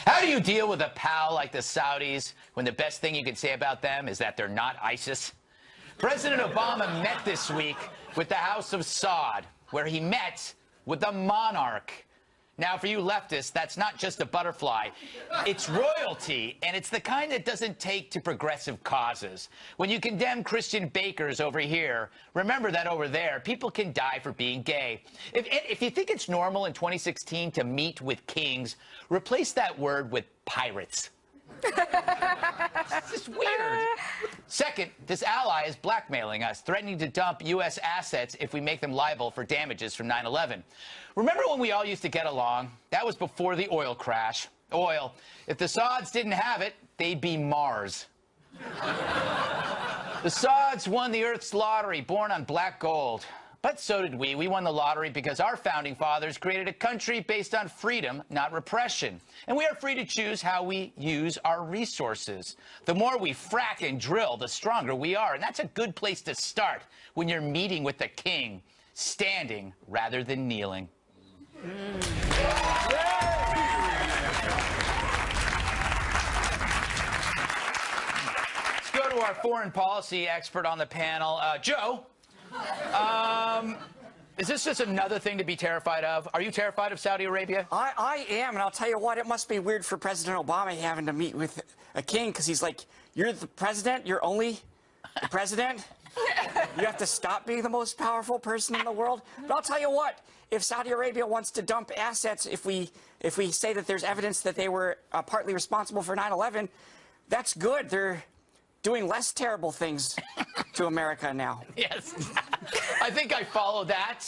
How do you deal with a pal like the Saudis when the best thing you can say about them is that they're not ISIS? President Obama met this week with the House of Saud, where he met with the monarch. Now, for you leftists, that's not just a butterfly. It's royalty, and it's the kind that doesn't take to progressive causes. When you condemn Christian bakers over here, remember that over there, people can die for being gay. If you think it's normal in 2016 to meet with kings, replace that word with pirates. It's just weird. Second, this ally is blackmailing us, threatening to dump U.S. assets if we make them liable for damages from 9/11. Remember when we all used to get along? That was before the oil crash. Oil. If the Sauds didn't have it, they'd be Mars. The Sauds won the Earth's lottery, born on black gold. But so did we. We won the lottery because our founding fathers created a country based on freedom, not repression. And we are free to choose how we use our resources. The more we frack and drill, the stronger we are. And that's a good place to start when you're meeting with the king, standing rather than kneeling. Let's go to our foreign policy expert on the panel. Joe. Is this just another thing to be terrified of? Are you terrified of Saudi Arabia? I am, and I'll tell you what, it must be weird for President Obama having to meet with a king, because he's like, you're the president, you're only the president. You have to stop being the most powerful person in the world. But I'll tell you what, if Saudi Arabia wants to dump assets, if we say that there's evidence that they were partly responsible for 9/11, that's good. They're doing less terrible things to America now. Yes. I think I follow that,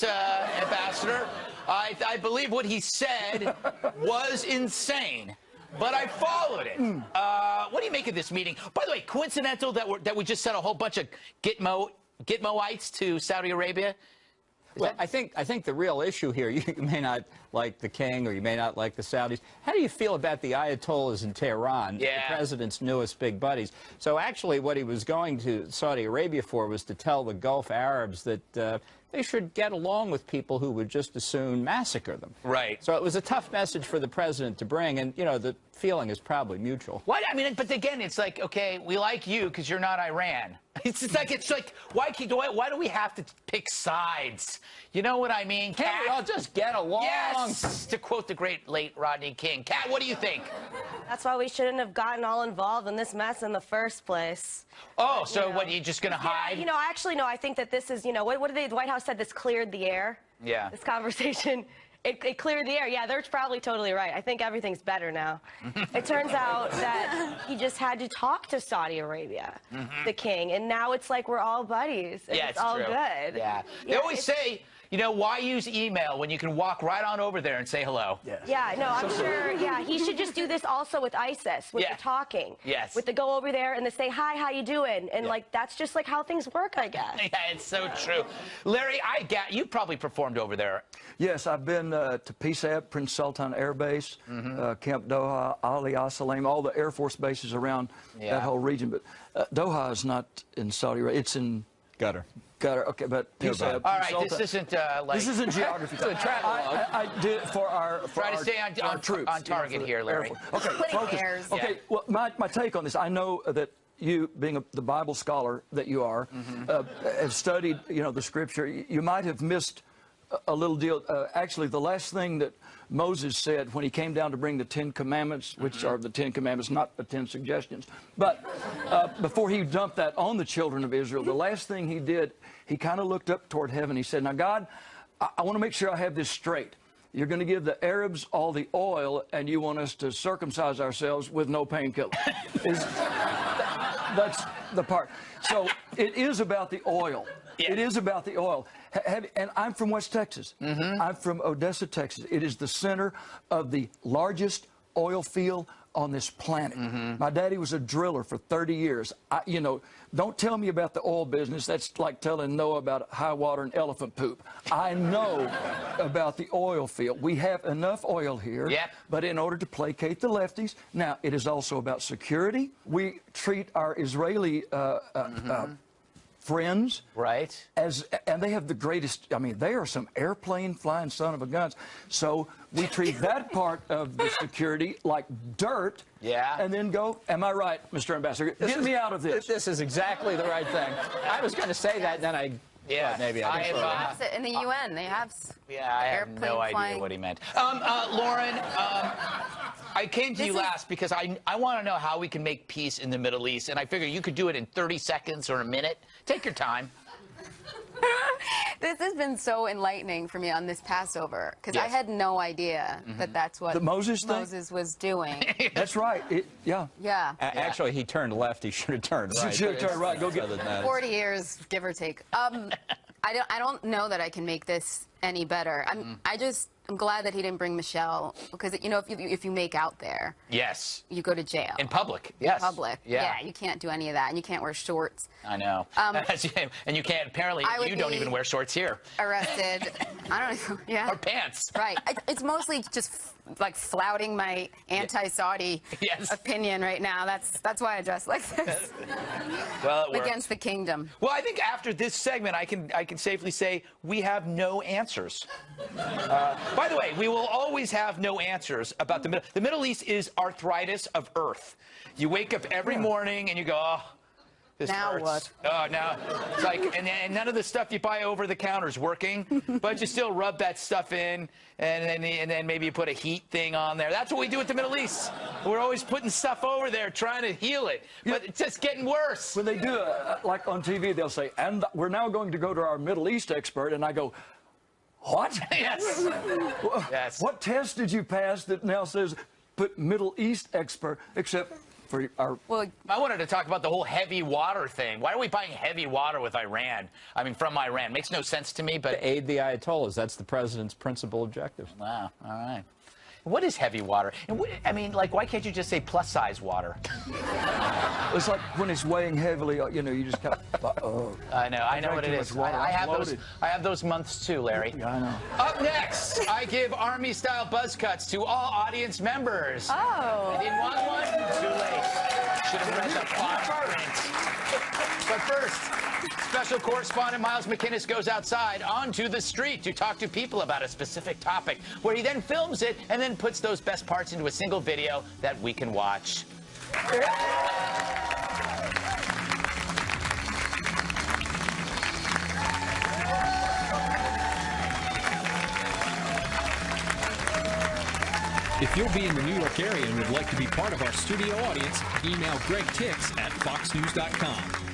Ambassador. I believe what he said was insane, but I followed it. What do you make of this meeting? By the way, coincidental that we just sent a whole bunch of Gitmoites to Saudi Arabia? Well, I think the real issue here, you may not like the king or you may not like the Saudis. How do you feel about the Ayatollahs in Tehran, the president's newest big buddies? So actually what he was going to Saudi Arabia for was to tell the Gulf Arabs that they should get along with people who would just as soon massacre them. Right. So it was a tough message for the president to bring, and, you know, the feeling is probably mutual. What? I mean, but again, it's like, okay, we like you because you're not Iran. It's like, why do we have to pick sides? You know what I mean? Can't we all just get along? Yes, to quote the great late Rodney King. Kat, what do you think? That's why we shouldn't have gotten all involved in this mess in the first place. Oh, so what, you just going to hide? Yeah, you know, actually, no, I think that this is, you know, what did they, the White House said this cleared the air? Yeah. This conversation, it cleared the air. Yeah, they're probably totally right. I think everything's better now. It turns out that he just had to talk to Saudi Arabia, the king, and now it's like we're all buddies. And Yeah, it's all true. good. Yeah. They always say, you know, why use email when you can walk right on over there and say hello? Yes. Yeah, no, I'm sure, yeah, he should just do this also with ISIS, with the talking. Yes. With the go over there and the say, hi, how you doing? And, like, that's just, like, how things work, I guess. Yeah, it's so true. Larry, you probably performed over there. Yes, I've been to PSAP, Prince Sultan Air Base, Camp Doha, Ali Al-Salam, all the Air Force bases around that whole region. But Doha is not in Saudi Arabia. It's in Qatar. Okay, but PSAP. All right, this isn't like... This isn't geography. It's a travelogue. I did it for our Try to stay on troops, on target here, Larry. Okay, focus. Okay, well, my take on this, I know that you, being the Bible scholar that you are, have studied, you know, the Scripture. You might have missed a little deal. Actually, the last thing that Moses said when he came down to bring the 10 Commandments, which are the 10 Commandments, not the 10 suggestions, but before he dumped that on the children of Israel, the last thing he did, he kind of looked up toward heaven. He said, now, God, I want to make sure I have this straight. You're going to give the Arabs all the oil, and you want us to circumcise ourselves with no painkiller. That's the part. So it is about the oil. Yeah. It is about the oil. And I'm from West Texas. I'm from Odessa, Texas. It is the center of the largest oil field on this planet. My daddy was a driller for 30 years. You know, don't tell me about the oil business. That's like telling Noah about high water and elephant poop. I know about the oil field. We have enough oil here, but in order to placate the lefties, now it is also about security. We treat our Israeli friends. Right. And they have the greatest, I mean, they are some airplane flying son of a guns. So we treat that part of the security like dirt. Yeah. And then go, am I right, Mr. Ambassador? Get me out of this. This is exactly the right thing. I was going to say that, and then I... Yeah, maybe I didn't. In the UN, they have. Yeah, I have no idea what he meant. Lauren, I came to you last because I want to know how we can make peace in the Middle East, and I figure you could do it in 30 seconds or a minute. Take your time. This has been so enlightening for me on this Passover, because I had no idea that that's what Moses was doing. That's right. Yeah. Actually, he turned left. He should have turned right. Should have turned right. Go get that. 40 years, give or take. I don't know that I can make this any better. I'm glad that he didn't bring Michelle, because you know, if you make out there, yes, you go to jail. In public, yes. In public, yeah, you can't do any of that, and you can't wear shorts. I know. And you can't. Apparently, you don't even wear shorts here. Arrested. I don't know. Yeah. Or pants. Right. It's mostly just like flouting my anti-Saudi opinion right now. That's why I dress like this. Well, it works. Against the kingdom. Well, I think after this segment, I can safely say we have no answers. By the way, we will always have no answers about the Middle East is arthritis of Earth. You wake up every morning and you go, oh, this now hurts. what? Oh, now it's like, and none of the stuff you buy over the counter is working, but you still rub that stuff in, and then maybe you put a heat thing on there. That's what we do at the Middle East. We're always putting stuff over there, trying to heal it, but it's just getting worse. When they do, like on TV, they'll say, and we're now going to go to our Middle East expert, and I go, what? Yes. Yes. What test did you pass that now says put Middle East expert, except for our... Well, I wanted to talk about the whole heavy water thing. Why are we buying heavy water with Iran? I mean, from Iran. Makes no sense to me, but... To aid the Ayatollahs. That's the president's principal objective. Wow. All right. What is heavy water? And I mean, like, why can't you just say plus-size water? It's like when it's weighing heavily, you know, you just kind of... I know what it is. I have those months too, Larry. Yeah, I know. Up next, I give Army-style buzz cuts to all audience members. Oh. I didn't want one. Too late. Should have read the fine print. But first, special correspondent Miles McInnes goes outside onto the street to talk to people about a specific topic, where he then films it and then puts those best parts into a single video that we can watch. If you'll be in the New York area and would like to be part of our studio audience, email Greg Tix at foxnews.com.